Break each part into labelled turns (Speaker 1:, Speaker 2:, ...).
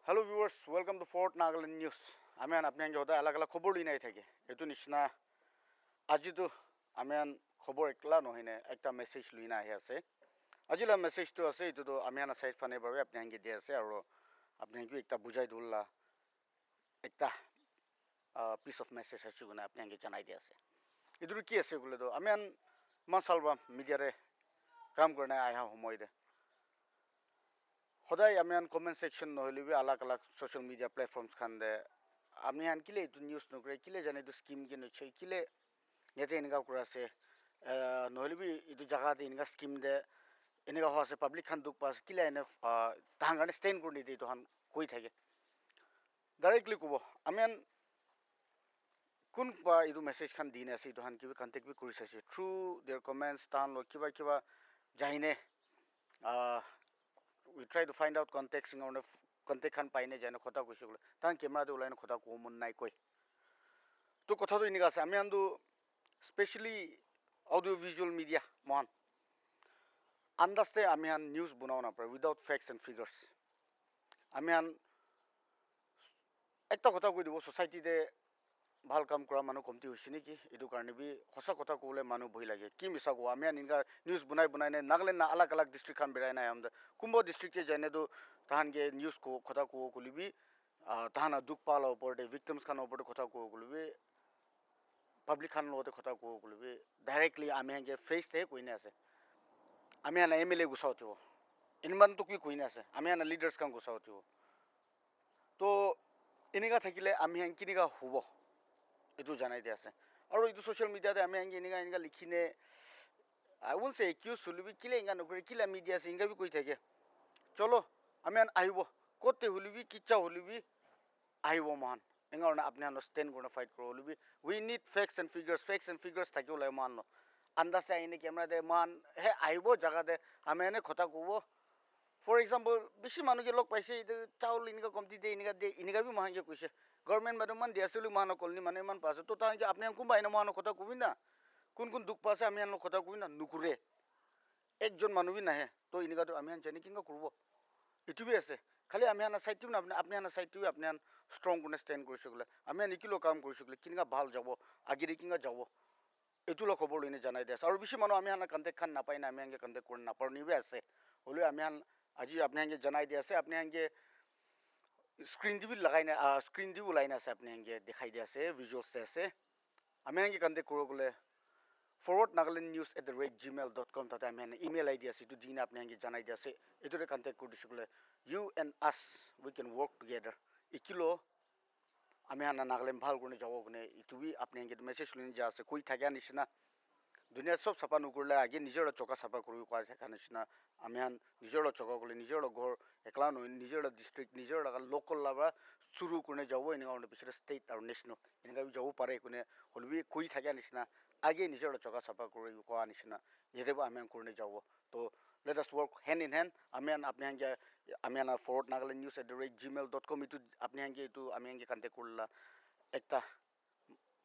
Speaker 1: Hello viewers, welcome to Fort Nagaland News. আমি আপনি হতে আলাগ আলাগ খবর লিনাই থাকে এটো নিচিনা আজিতো আমি খবর একলা নহইনে একটা মেসেজ লইনা আহি আছে আজিলা মেসেজটো আছে এটো আমি সাইড ফানে বাবে আপনি আঙ্গে দি আছে আৰু আপনি কি একটা বুঝাই দুল্লা একটা পিস অফ মেসেজ আছে গুনা আপনি আঙ্গে জানাই দি আছে এটো কি আছে গুলো তো আমি মাসালবা মিডিয়ারে কাম করনে আয়া সময় দে সদায় আমি কমেন্ট সেকশন নহলে বি আলাগ আলাগ সোশ্যাল মিডিয়া প্ল্যাটফর্মস খান দে আপনি কিলে এইটো নিউজ নকৰে কিলে জানে এইটো স্কিম কি নছে কিলে ইয়াতে এনেকা কৰা আছে নহলে বি এইটো জায়গাতে এনেকা স্কিম দে এনেকা হোৱা আছে পাব্লিক খান দুখ পাছ কিলে এনে তাহান কাৰণে ষ্টেণ্ড কৰি নিদিয়ে এইটো কৈ থাকে ডাইৰেক্টলি ক'ব আমি কোন বা এইটো মেছেজ খান দি আছে এইটো কিবা কণ্টেক্ট বি কৰি চাইছে থ্ৰু দেয়াৰ কমেণ্টছ তাহান লৈ কিবা কিবা যাইনে we try to find out context on the context kan paine jane khota kuishule tan camera de ulaina khota ko mun nai koi to kotha do iniga ase ami andu especially audio visual media mon understand ami news bunaona par without facts and figures ami ekta khota koi dibo society de ভাল কাম কৰা মানুহ কমতি হৈছে নেকি এটো কাৰণে B হসা কথা কলে মানুহ ভই লাগে কি মিছা কো আমি ইনকা নিউজ বনাই না নাগলে না আলাগ আলাগ ডিস্ট্রিক্ট খান বেৰাই না আমদে কুম্ব ডিস্ট্রিক্টে জানে তো তাহানকে নিউজ কো কথা কো কলিবি তাহানা দুখ পালা উপর দে ভিকটিমস খান উপর কথা কো কলিবি পাবলিক খান লতে কথা কো কলিবি ডাইরেক্টলি আমি হাঙ্গে ফেস তে কইনে আছে আমি আনা এমএলএ গুছাওতিও ইনমান তো কি কইনে আছে আমি আনা লিডার্স খান গুছাওতিও তো এনেকা থাকিলে আমি হাং কিনিকা হবো এটো জানাই দি আছে আৰু এটো সোশ্যাল মিডিয়াতে আমি এনেকা লিখিনে আই ওন্ট সে একিউজ হলিবি কিলে ইঙ্গা নকৰি কিলা মিডিয়া আছে ইঙ্গা বি কই থাকে চলো আমি আহিব কতে হলিবি কিচ্ছা হলিবি আহিব মান এঙ্গা আপনি আন্ডারস্ট্যান্ড করনা ফাইট করো হলিবি উই নিড ফ্যাক্টস এন্ড ফিগার্স থাকিও লাই মান আন্দাজ আইনে ক্যামেরা দে মান হে আহিব জায়গা দে আমি এনে কথা কব ফর এক্সাম্পল বেশি মানুষকে লগ পাইছে চাউল এনেকা কমতি দে এনেকা বি মহানকে কৈছে গভর্নমেন্ট মানুহ মান দিয়া চলি মান কলনি মানে মান পাছে তো তাহলে আপনি কোনবা এনে মান কথা কবি না কোন দুখ পাছে আমি কথা কবি না নুকুরে একজন মানুহ বি নাহে তো এনেকা তো আমি জানি কিংবা করব এটু বি আছে খালি আমি সাইডটিও না আপনি সাইডটিও আপনি স্ট্রং করে স্ট্যান্ড করে সকলে আমি নিকিলো কাম করে সকলে কিংবা ভাল যাব আগিরে কিংবা যাব এটুলো খবর লইনে জানাই দিয়ে আর বেশি মানুষ আমি কন্টেক্ট খান নাপাই না আমি কন্টেক্ট করে নাপার নিবে আছে হলে আমি আজি আপনি জানাই দিয়ে আছে আপনি স্ক্রিন দি লাগাই না স্ক্রিন দি ওলাই না আছে আপনি দেখাই দিয়ে আছে ভিজুয়ালস আছে আমি কন্টেক্ট করো বলে forwardnagalandnews@gmail.com তাতে আমি ইমেল আইডি আছে এটো দিন আপনি জানাই দিয়ে আছে এটোরে কন্টেক্ট করে দিছলে you and us we can work together ইকিলো আমি নাগালেন্ড ভাল করে যাব কোনে ইটো বি আপনি মেসেজ লইনে যা আছে কই থাকে নিছিনা দুনিয়া সব সাফা নকরলে আগে নিজের চকা সাফা করবি কোয়া থাকা নিচিনা আমি নিজের চকা করলে নিজের ঘর একলা নয় নিজের ডিস্ট্রিক্ট নিজের লোকাল লাবা শুরু করে যাব এনেকা পিছনে স্টেট আর ন্যাশনাল এনেকা যাব পারে কোনে হলবি কই থাকে নিচিনা আগে নিজের চকা সাফা করি কোয়া নিচিনা যেদেব আমি করে যাব তো let us work hand in hand আপনি আমি forwardnagalandnews@gmail.com ইটো আপনি ইটো আমি কন্টাক্ট করলা একটা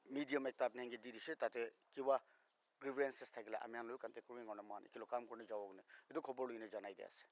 Speaker 1: মিডিয়াম একটা আপনি দি দিছে তাতে কিবা গ্রিভেন্সেস থাকিলে আমি কন্টেক্ট করি মান কিলো কাম করে যাব এটো খবর লইনে জানাই দিয়ে আছে